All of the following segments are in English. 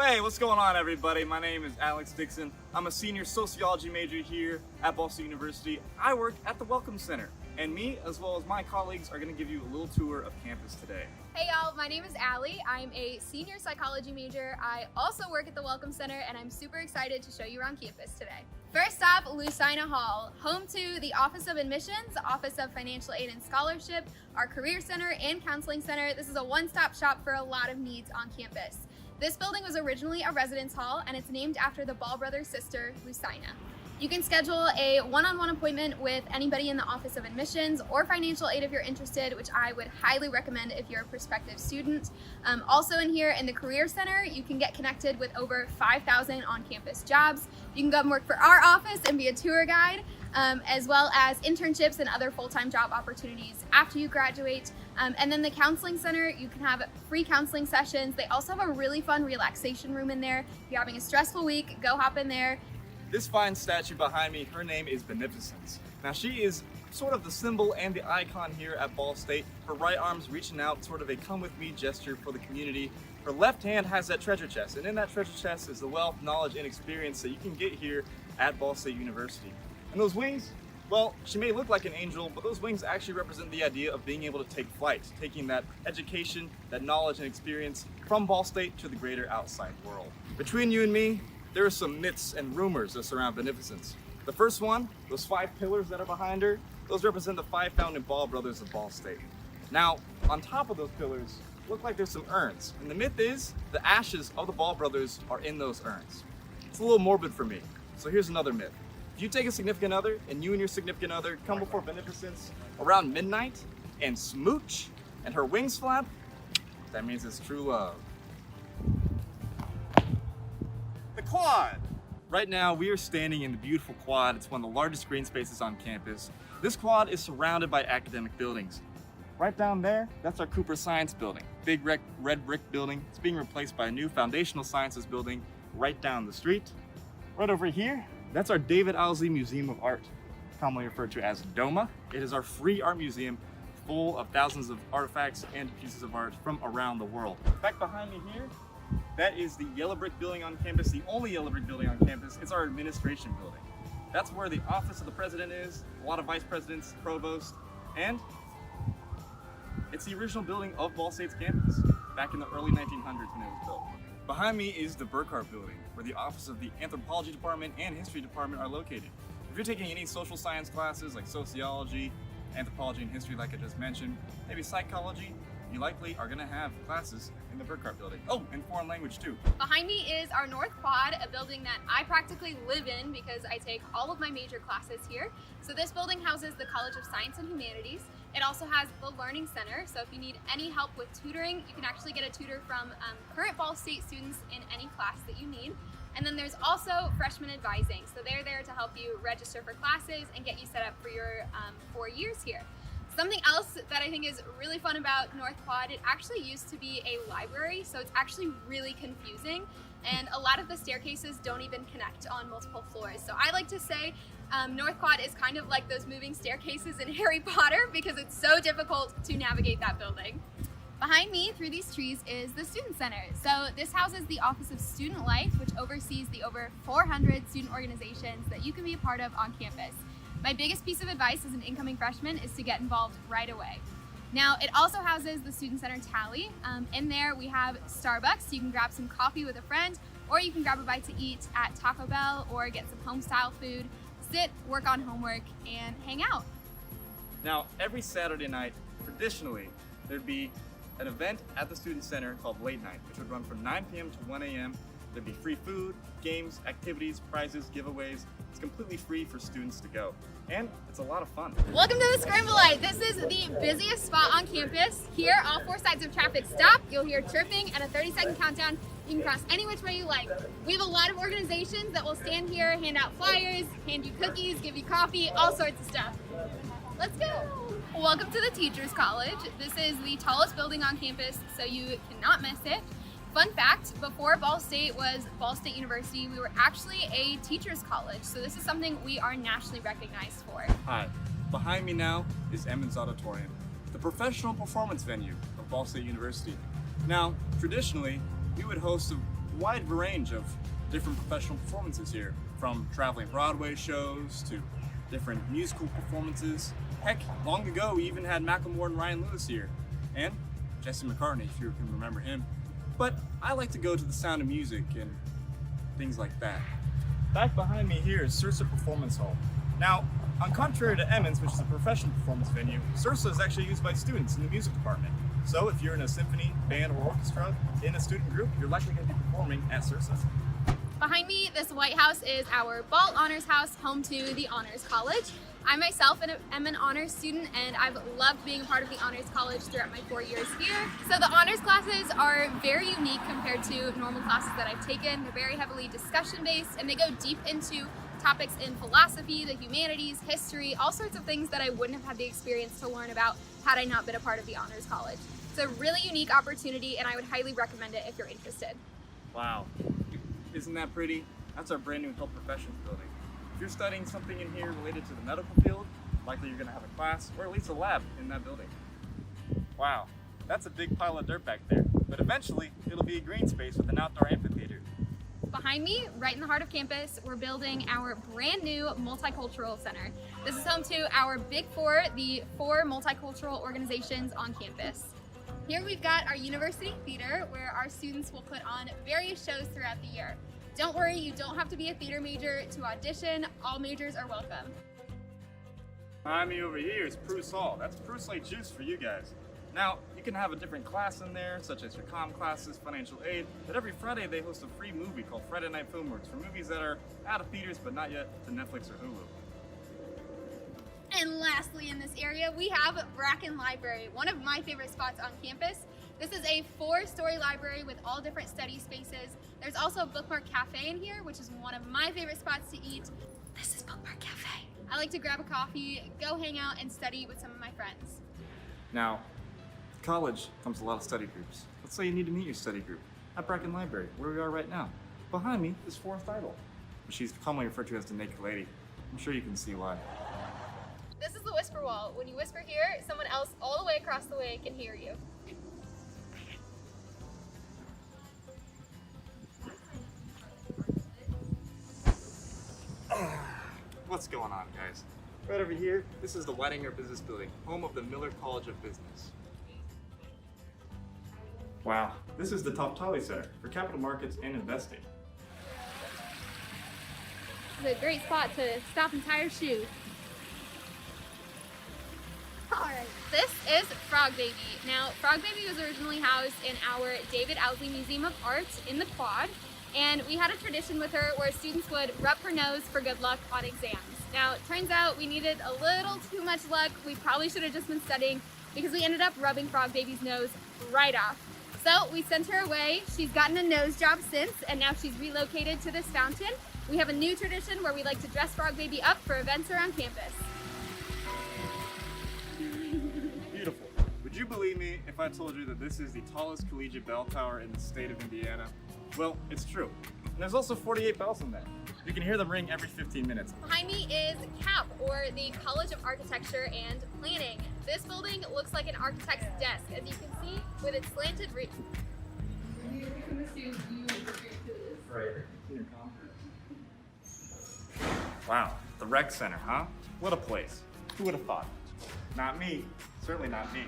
Hey, what's going on, everybody? My name is Alex Dixon. I'm a senior sociology major here at Ball State University. I work at the Welcome Center, and me, as well as my colleagues, are going to give you a little tour of campus today. Hey y'all, my name is Allie. I'm a senior psychology major. I also work at the Welcome Center, and I'm super excited to show you around campus today. First off, Lucina Hall, home to the Office of Admissions, Office of Financial Aid and Scholarship, our Career Center and Counseling Center. This is a one-stop shop for a lot of needs on campus. This building was originally a residence hall, and it's named after the Ball brothers' sister, Lucina. You can schedule a one-on-one appointment with anybody in the Office of Admissions or Financial Aid if you're interested, which I would highly recommend if you're a prospective student. Also in here in the Career Center, you can get connected with over 5,000 on-campus jobs. You can come work for our office and be a tour guide, as well as internships and other full-time job opportunities after you graduate. And then the Counseling Center, you can have free counseling sessions. They also have a really fun relaxation room in there. If you're having a stressful week, go hop in there. This fine statue behind me, her name is Beneficence. Now she is sort of the symbol and the icon here at Ball State. Her right arm's reaching out, sort of a come with me gesture for the community. Her left hand has that treasure chest, and in that treasure chest is the wealth, knowledge, and experience that you can get here at Ball State University. And those wings, well, she may look like an angel, but those wings actually represent the idea of being able to take flight, taking that education, that knowledge and experience from Ball State to the greater outside world. Between you and me, there are some myths and rumors that surround beneficence. The first one, those 5 pillars that are behind her, those represent the 5 founding Ball brothers of Ball State. Now, on top of those pillars, look like there's some urns. And the myth is the ashes of the Ball brothers are in those urns. It's a little morbid for me, so here's another myth. If you take a significant other and you and your significant other come before beneficence around midnight and smooch and her wings flap, that means it's true love. The quad. Right now we are standing in the beautiful quad. It's one of the largest green spaces on campus. This quad is surrounded by academic buildings. Right down there, that's our Cooper Science Building. Big red brick building. It's being replaced by a new Foundational Sciences building right down the street. Right over here, that's our David Owsley Museum of Art, commonly referred to as DOMA. It is our free art museum full of thousands of artifacts and pieces of art from around the world. Back behind me here, that is the yellow brick building on campus, the only yellow brick building on campus. It's our administration building. That's where the office of the president is, a lot of vice presidents, provost, and it's the original building of Ball State's campus back in the early 1900s when it was built. Behind me is the Burkhart building, where the office of the anthropology department and history department are located. If you're taking any social science classes like sociology, anthropology and history like I just mentioned, maybe psychology, you likely are going to have classes in the Burkhart building. Oh, and foreign language too. Behind me is our North Quad, a building that I practically live in because I take all of my major classes here. So this building houses the College of Science and Humanities. It also has the Learning Center, so if you need any help with tutoring, you can actually get a tutor from current Ball State students in any class that you need. And then there's also freshman advising, so they're there to help you register for classes and get you set up for your 4 years here. Something else that I think is really fun about North Quad, it actually used to be a library, so it's actually really confusing, and a lot of the staircases don't even connect on multiple floors. So I like to say North Quad is kind of like those moving staircases in Harry Potter because it's so difficult to navigate that building. Behind me, through these trees, is the Student Center. So this houses the Office of Student Life, which oversees the over 400 student organizations that you can be a part of on campus. My biggest piece of advice as an incoming freshman is to get involved right away. Now, it also houses the Student Center Tally. In there, we have Starbucks, so you can grab some coffee with a friend, or you can grab a bite to eat at Taco Bell or get some home-style food, sit, work on homework, and hang out. Now, every Saturday night, traditionally, there'd be an event at the Student Center called Late Night, which would run from 9 p.m. to 1 a.m. There'd be free food, games, activities, prizes, giveaways. It's completely free for students to go. And it's a lot of fun. Welcome to the Scramble Light. This is the busiest spot on campus. Here, all 4 sides of traffic stop. You'll hear chirping and a 30-second countdown. You can cross any which way you like. We have a lot of organizations that will stand here, hand out flyers, hand you cookies, give you coffee, all sorts of stuff. Let's go. Welcome to the Teachers College. This is the tallest building on campus, so you cannot miss it. Fun fact, before Ball State was Ball State University, we were actually a teachers college, so this is something we are nationally recognized for. Hi, behind me now is Emmons Auditorium, the professional performance venue of Ball State University. Now, traditionally, we would host a wide range of different professional performances here, from traveling Broadway shows to different musical performances. Heck, long ago we even had Macklemore and Ryan Lewis here, and Jesse McCartney, if you can remember him. But I like to go to the Sound of Music and things like that. Back behind me here is Sursa Performance Hall. Now, on contrary to Emmons, which is a professional performance venue, Sursa is actually used by students in the music department. So if you're in a symphony, band, or orchestra in a student group, you're likely going to be performing at Sursa. Behind me, this White House is our Ball Honors House, home to the Honors College. I myself am an honors student, and I've loved being a part of the Honors College throughout my 4 years here. So the honors classes are very unique compared to normal classes that I've taken. They're very heavily discussion-based, and they go deep into topics in philosophy, the humanities, history, all sorts of things that I wouldn't have had the experience to learn about had I not been a part of the Honors College. It's a really unique opportunity, and I would highly recommend it if you're interested. Wow, isn't that pretty? That's our brand new health professions building. If you're studying something in here related to the medical field, likely you're gonna have a class or at least a lab in that building. Wow, that's a big pile of dirt back there, but eventually it'll be a green space with an outdoor amphitheater. Behind me, right in the heart of campus, we're building our brand new Multicultural Center. This is home to our Big Four, the 4 multicultural organizations on campus. Here we've got our University Theater, where our students will put on various shows throughout the year. Don't worry, you don't have to be a theater major to audition. All majors are welcome. Behind me over here is Bruce Hall. That's Bruce Light juice for you guys. Now, you can have a different class in there, such as your comm classes, financial aid, but every Friday they host a free movie called Friday Night Filmworks for movies that are out of theaters but not yet to Netflix or Hulu. And lastly in this area, we have Bracken Library, one of my favorite spots on campus. This is a 4-story library with all different study spaces. There's also a bookmark cafe in here, which is one of my favorite spots to eat. This is Bookmark Cafe. I like to grab a coffee, go hang out, and study with some of my friends. Now, to college comes a lot of study groups. Let's say you need to meet your study group at Bracken Library, where we are right now. Behind me is Forrest Idol, which she's commonly referred to as the Naked Lady. I'm sure you can see why. This is the whisper wall. When you whisper here, someone else all the way across the way can hear you. What's going on, guys? Right over here, this is the Weidinger Business Building, home of the Miller College of Business. Wow, this is the Toftali Center for capital markets and investing. It's a great spot to stop and tie your shoe. Alright, this is Frog Baby. Now, Frog Baby was originally housed in our David Owsley Museum of Art in the Quad, and we had a tradition with her where students would rub her nose for good luck on exams. Now, it turns out we needed a little too much luck. We probably should have just been studying because we ended up rubbing Frog Baby's nose right off. So we sent her away. She's gotten a nose job since, and now she's relocated to this fountain. We have a new tradition where we like to dress Frog Baby up for events around campus. Beautiful. Would you believe me if I told you that this is the tallest collegiate bell tower in the state of Indiana? Well, it's true. And there's also 48 bells in there. You can hear them ring every 15 minutes. Behind me is CAP, or the College of Architecture and Planning. This building looks like an architect's desk, as you can see, with its slanted roof. Wow, the rec center, huh? What a place. Who would have thought? Not me. Certainly not me.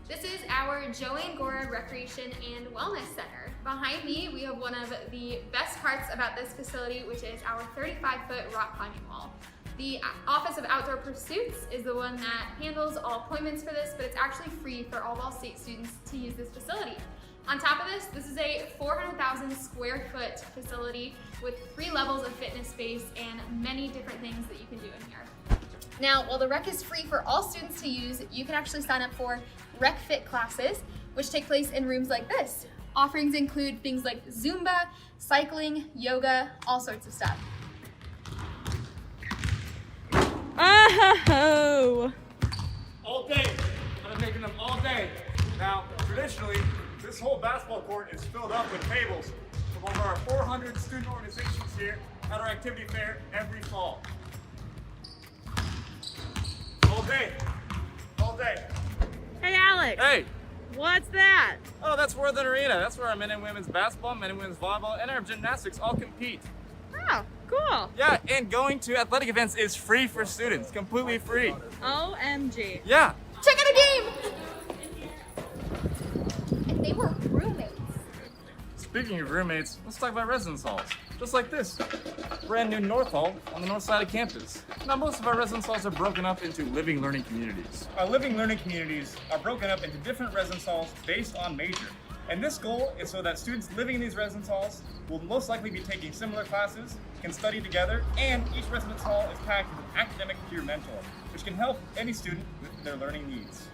This is our Joanne Gora Recreation and Wellness Center. Behind me, we have one of the best parts about this facility, which is our 35-foot rock climbing wall. The Office of Outdoor Pursuits is the one that handles all appointments for this, but it's actually free for all Ball State students to use this facility. On top of this is a 400,000 square foot facility with 3 levels of fitness space and many different things that you can do in here. Now, while the rec is free for all students to use, you can actually sign up for Rec Fit classes, which take place in rooms like this. Offerings include things like Zumba, cycling, yoga, all sorts of stuff. Oh! All day. I've been making them all day. Now, traditionally, this whole basketball court is filled up with tables from over our 400 student organizations here at our activity fair every fall. All day. All day. Hey, Alex. Hey, What's that? Oh, that's Worthing Arena. That's where our men and women's basketball, men and women's volleyball, and our gymnastics all compete. Oh, cool. Yeah, and going to athletic events is free for students, completely free. OMG. Yeah. Check out a game! And they were roommates. Speaking of roommates, let's talk about residence halls. Just like this, brand new North Hall on the north side of campus. Now, most of our residence halls are broken up into living learning communities. Our living learning communities are broken up into different residence halls based on major. And this goal is so that students living in these residence halls will most likely be taking similar classes, can study together, and each residence hall is packed with an academic peer mentor, which can help any student with their learning needs.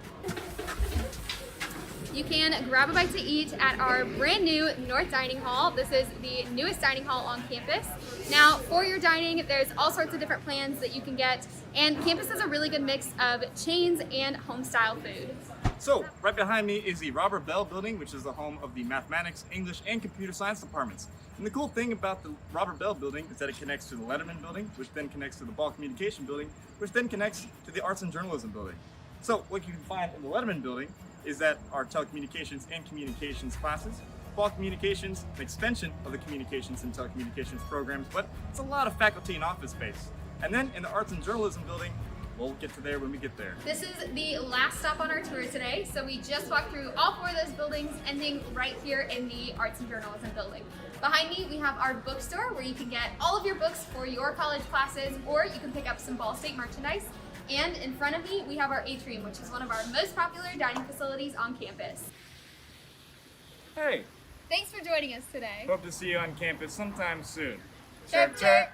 You can grab a bite to eat at our brand new North Dining Hall. This is the newest dining hall on campus. Now, for your dining, there's all sorts of different plans that you can get, and campus has a really good mix of chains and home-style food. So, right behind me is the Robert Bell building, which is the home of the mathematics, English, and computer science departments. And the cool thing about the Robert Bell building is that it connects to the Letterman building, which then connects to the Ball Communication building, which then connects to the Arts and Journalism building. So, what you can find in the Letterman building is that our telecommunications and communications classes, Ball Communications, an extension of the communications and telecommunications programs, but it's a lot of faculty and office space. And then in the Arts and Journalism building, we'll get to there when we get there. This is the last stop on our tour today, so we just walked through all four of those buildings, ending right here in the Arts and Journalism building. Behind me, we have our bookstore where you can get all of your books for your college classes, or you can pick up some Ball State merchandise. And in front of me, we have our atrium, which is one of our most popular dining facilities on campus. Hey, Thanks for joining us today. hope to see you on campus sometime soon. Chirp, chirp.